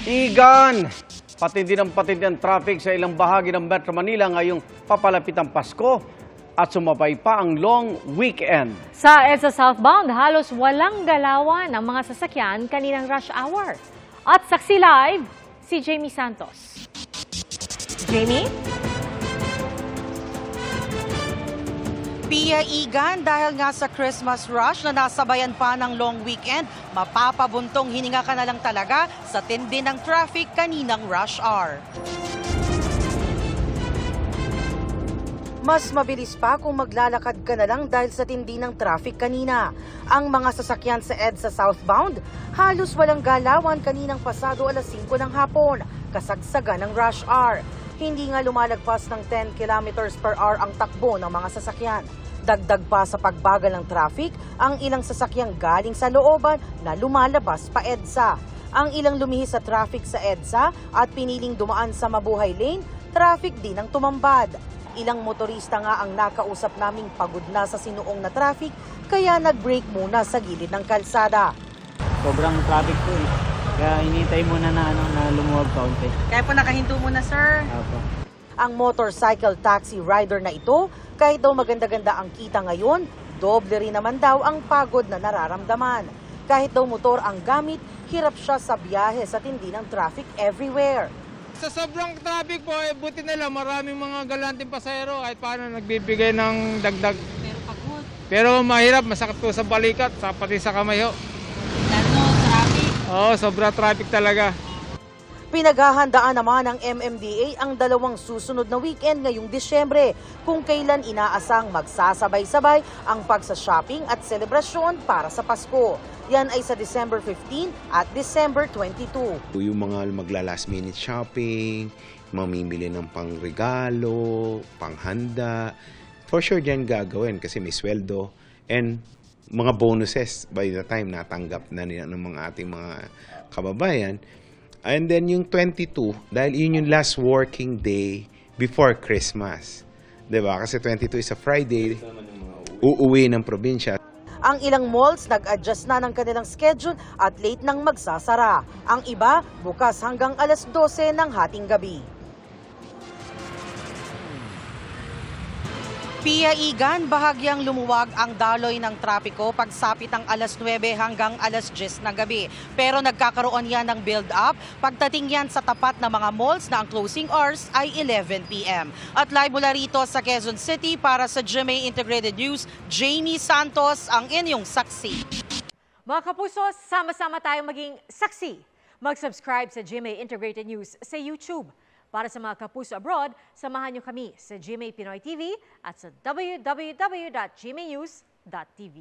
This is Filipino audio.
Igan! Patindi ng patindi ang traffic sa ilang bahagi ng Metro Manila ngayong papalapit ang Pasko at sumabay pa ang long weekend. Sa EDSA Southbound, halos walang galawan ang mga sasakyan kaninang rush hour. At saksi live, si Jamie Santos. Jamie? Pia Igan, dahil nga sa Christmas rush na nasabayan pa ng long weekend, mapapabuntong hininga ka na lang talaga sa tindi ng traffic kaninang rush hour. Mas mabilis pa kung maglalakad ka na lang dahil sa tindi ng traffic kanina. Ang mga sasakyan sa EDSA Southbound, halos walang galawan kaninang pasado alas 5 ng hapon, kasagsagan ng rush hour. Hindi nga lumalagpas ng 10 kilometers per hour ang takbo ng mga sasakyan. Dagdag pa sa pagbagal ng traffic, ang ilang sasakyang galing sa looban na lumalabas pa EDSA. Ang ilang lumihis sa traffic sa EDSA at piniling dumaan sa Mabuhay Lane, traffic din ang tumambad. Ilang motorista nga ang nakausap naming pagod na sa sinuong na traffic, kaya nag-brake muna sa gilid ng kalsada. Sobrang traffic po eh. Kaya hinintay muna na lumuwag kaunti. Kaya po nakahinto muna, sir. Opo. Ang motorcycle taxi rider na ito, kahit daw maganda-ganda ang kita ngayon, doble rin naman daw ang pagod na nararamdaman. Kahit daw motor ang gamit, hirap siya sa biyahe sa tindi ng traffic everywhere. Sa sobrang traffic po, buti na lang maraming mga galanteng pasahero kahit paano nagbibigay ng dagdag. Pero pagod. Pero mahirap, masakit po sa balikat, pati sa kamay ho. Lalo traffic. Oo, sobra traffic talaga. Pinaghahandaan naman ng MMDA ang dalawang susunod na weekend ngayong Disyembre, kung kailan inaasang magsasabay-sabay ang pagsa-shopping at selebrasyon para sa Pasko. Yan ay sa December 15 at December 22. Yung mga magla-last minute shopping, mamimili ng pangregalo, panghanda, for sure dyan gagawin kasi may sweldo and mga bonuses by the time natanggap na nila ng mga ating mga kababayan. And then yung 22, dahil yun yung last working day before Christmas. 'Di ba? Kasi 22 is a Friday, uuwi ng probinsya. Ang ilang malls nag-adjust na ng kanilang schedule at late nang magsasara. Ang iba, bukas hanggang alas 12 ng hating gabi. Pia Igan, bahagyang lumuwag ang daloy ng trapiko pagsapit ng alas 9 hanggang alas 10 ng gabi. Pero nagkakaroon yan ng build-up pagdating yan sa tapat ng mga malls na ang closing hours ay 11 p.m. At live mula rito sa Quezon City para sa GMA Integrated News, Jamie Santos ang inyong saksi. Mga kapuso, sama-sama tayong maging saksi. Mag-subscribe sa GMA Integrated News sa YouTube. Para sa mga kapuso abroad, samahan niyo kami sa GMA Pinoy TV at sa www.gmanews.tv.